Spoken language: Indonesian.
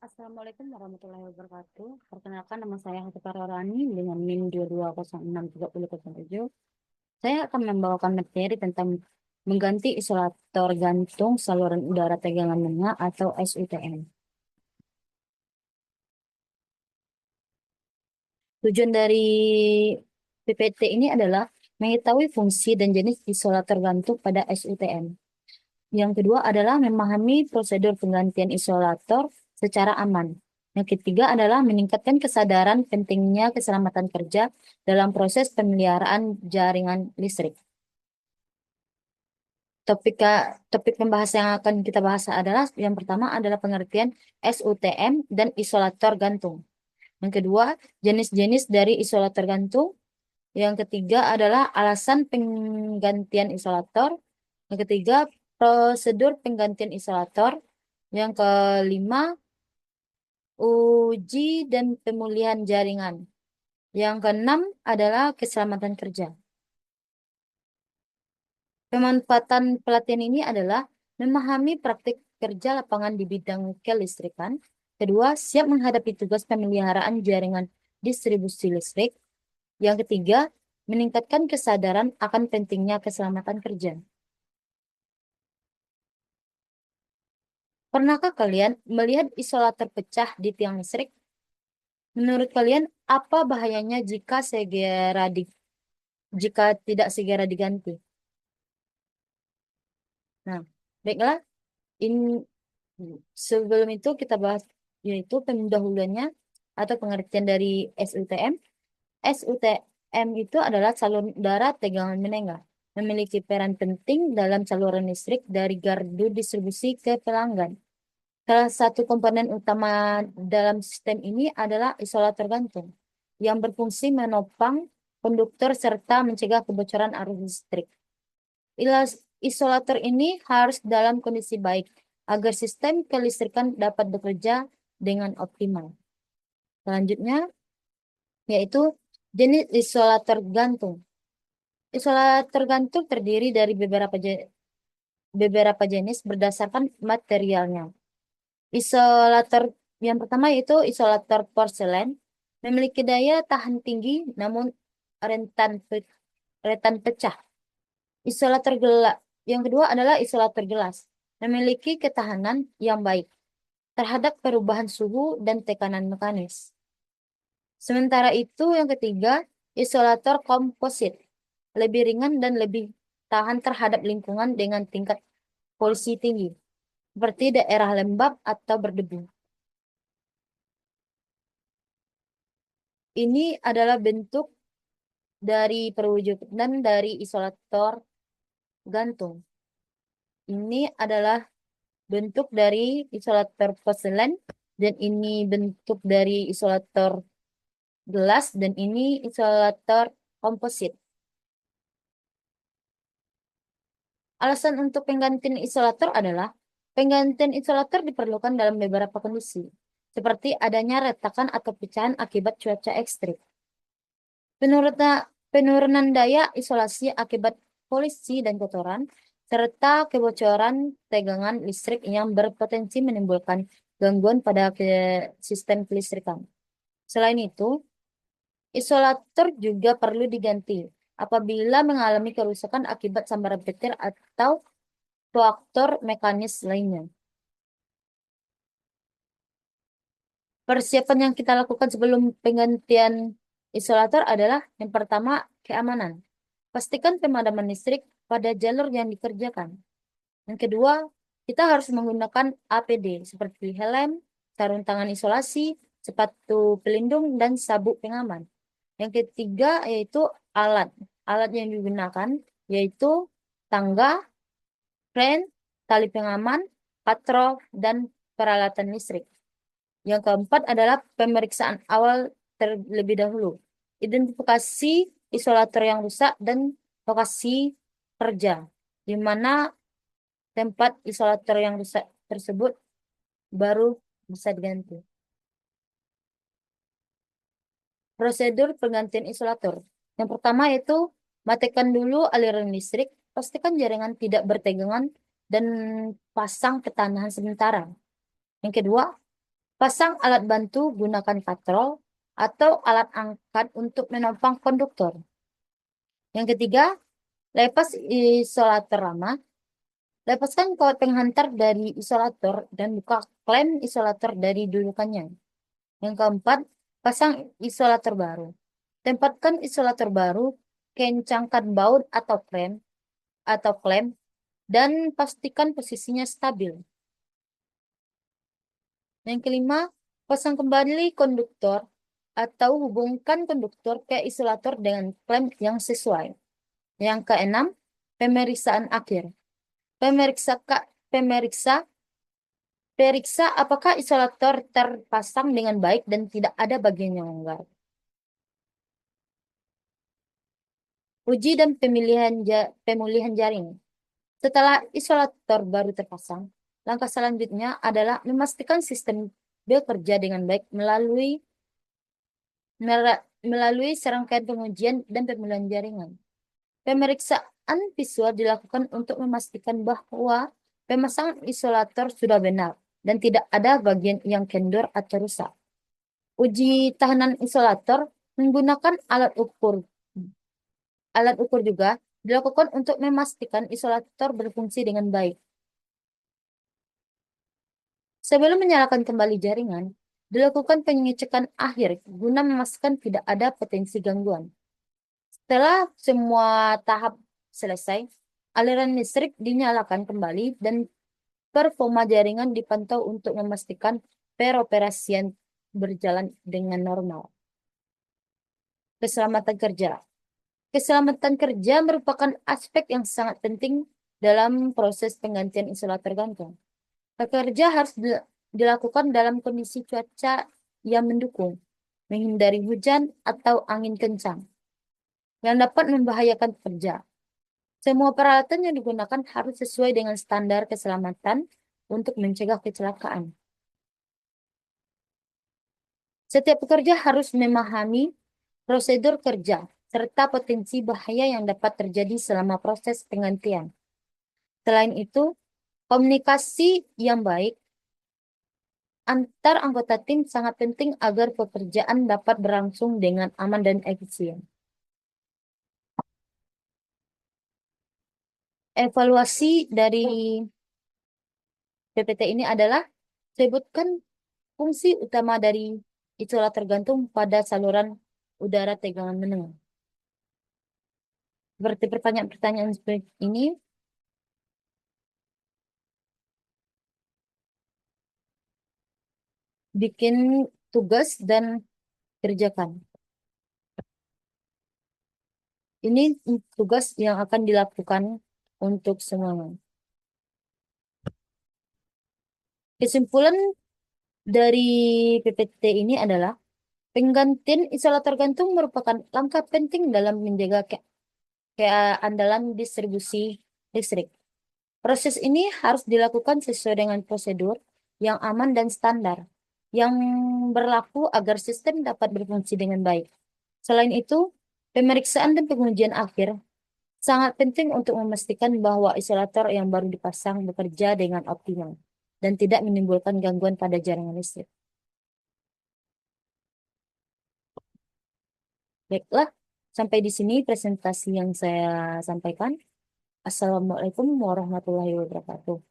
Assalamualaikum warahmatullahi wabarakatuh. Perkenalkan nama saya Hati Rani dengan NIM 22063007. Saya akan membawakan materi tentang mengganti isolator gantung saluran udara tegangan menengah atau SUTM. Tujuan dari PPT ini adalah mengetahui fungsi dan jenis isolator gantung pada SUTM. Yang kedua adalah memahami prosedur penggantian isolator secara aman. Yang ketiga adalah meningkatkan kesadaran pentingnya keselamatan kerja dalam proses pemeliharaan jaringan listrik. Topik, topik pembahasan yang akan kita bahas adalah yang pertama adalah pengertian SUTM dan isolator gantung. Yang kedua, jenis-jenis dari isolator gantung. Yang ketiga adalah alasan penggantian isolator. Yang ketiga, prosedur penggantian isolator. Yang kelima, uji dan pemulihan jaringan. Yang keenam adalah keselamatan kerja. Pemanfaatan pelatihan ini adalah memahami praktik kerja lapangan di bidang kelistrikan. Kedua, siap menghadapi tugas pemeliharaan jaringan distribusi listrik. Yang ketiga, meningkatkan kesadaran akan pentingnya keselamatan kerja. Pernahkah kalian melihat isolator pecah di tiang listrik? Menurut kalian, apa bahayanya jika tidak segera diganti? Nah, baiklah, in, sebelum itu kita bahas yaitu pendahuluannya atau pengertian dari SUTM. SUTM itu adalah saluran udara tegangan menengah, memiliki peran penting dalam saluran listrik dari gardu distribusi ke pelanggan. Salah satu komponen utama dalam sistem ini adalah isolator gantung, yang berfungsi menopang konduktor serta mencegah kebocoran arus listrik. Isolator ini harus dalam kondisi baik agar sistem kelistrikan dapat bekerja dengan optimal. Selanjutnya, yaitu jenis isolator gantung. Isolator gantung terdiri dari beberapa jenis berdasarkan materialnya. Isolator yang pertama yaitu isolator porselen, memiliki daya tahan tinggi namun rentan rentan pecah. Isolator gelas. Yang kedua adalah isolator gelas, memiliki ketahanan yang baik terhadap perubahan suhu dan tekanan mekanis. Sementara itu, yang ketiga, isolator komposit, lebih ringan dan lebih tahan terhadap lingkungan dengan tingkat polusi tinggi, seperti daerah lembab atau berdebu. Ini adalah bentuk dari perwujudan dari isolator gantung. Ini adalah bentuk dari isolator porselen, dan ini bentuk dari isolator gelas, dan ini isolator komposit. Alasan untuk penggantian isolator adalah penggantian isolator diperlukan dalam beberapa kondisi, seperti adanya retakan atau pecahan akibat cuaca ekstrim. Penurunan daya isolasi akibat polusi dan kotoran, serta kebocoran tegangan listrik yang berpotensi menimbulkan gangguan pada sistem kelistrikan. Selain itu, isolator juga perlu diganti apabila mengalami kerusakan akibat sambaran petir atau faktor mekanis lainnya. Persiapan yang kita lakukan sebelum penggantian isolator adalah yang pertama, keamanan. Pastikan pemadaman listrik pada jalur yang dikerjakan. Yang kedua, kita harus menggunakan APD seperti helm, sarung tangan isolasi, sepatu pelindung, dan sabuk pengaman. Yang ketiga yaitu alat. Alat yang digunakan yaitu tangga, kren, tali pengaman, patrol, dan peralatan listrik. Yang keempat adalah pemeriksaan awal terlebih dahulu. Identifikasi isolator yang rusak dan lokasi kerja, di mana tempat isolator yang rusak tersebut baru bisa diganti. Prosedur penggantian isolator. Yang pertama yaitu matikan dulu aliran listrik, pastikan jaringan tidak bertegangan, dan pasang ketahanan sementara. Yang kedua, Pasang alat bantu, gunakan katrol atau alat angkat untuk menopang konduktor. Yang ketiga, lepas isolator lama. Lepaskan kawat penghantar dari isolator dan buka klem isolator dari dudukannya. Yang keempat, pasang isolator baru. Tempatkan isolator baru, kencangkan baut atau klem dan pastikan posisinya stabil. Yang kelima, pasang kembali konduktor atau hubungkan konduktor ke isolator dengan klem yang sesuai. Yang keenam, pemeriksaan akhir. Pemeriksa, pemeriksa, periksa apakah isolator terpasang dengan baik dan tidak ada bagian yang longgar. Uji dan pemulihan jaring. Setelah isolator baru terpasang, langkah selanjutnya adalah memastikan sistem bekerja dengan baik melalui serangkaian pengujian dan pemulihan jaringan. Pemeriksaan visual dilakukan untuk memastikan bahwa pemasangan isolator sudah benar dan tidak ada bagian yang kendor atau rusak. Uji tahanan isolator menggunakan alat ukur. Alat ukur juga dilakukan untuk memastikan isolator berfungsi dengan baik. Sebelum menyalakan kembali jaringan, dilakukan pengecekan akhir guna memastikan tidak ada potensi gangguan. Setelah semua tahap selesai, aliran listrik dinyalakan kembali dan performa jaringan dipantau untuk memastikan peroperasian berjalan dengan normal. Keselamatan kerja. Keselamatan kerja merupakan aspek yang sangat penting dalam proses penggantian isolator gantung. Pekerja harus dilakukan dalam kondisi cuaca yang mendukung, menghindari hujan atau angin kencang yang dapat membahayakan pekerja. Semua peralatan yang digunakan harus sesuai dengan standar keselamatan untuk mencegah kecelakaan. Setiap pekerja harus memahami prosedur kerja serta potensi bahaya yang dapat terjadi selama proses penggantian. Selain itu, komunikasi yang baik antar anggota tim sangat penting agar pekerjaan dapat berlangsung dengan aman dan efisien. Evaluasi dari PPT ini adalah sebutkan fungsi utama dari isolator gantung pada saluran udara tegangan menengah. Seperti pertanyaan-pertanyaan seperti ini, bikin tugas dan kerjakan. Ini tugas yang akan dilakukan untuk semuanya. Kesimpulan dari PPT ini adalah penggantian isolator gantung merupakan langkah penting dalam menjaga keandalan distribusi listrik. Proses ini harus dilakukan sesuai dengan prosedur yang aman dan standar yang berlaku agar sistem dapat berfungsi dengan baik. Selain itu, pemeriksaan dan pengujian akhir sangat penting untuk memastikan bahwa isolator yang baru dipasang bekerja dengan optimal dan tidak menimbulkan gangguan pada jaringan listrik. Baiklah, sampai di sini presentasi yang saya sampaikan. Assalamualaikum warahmatullahi wabarakatuh.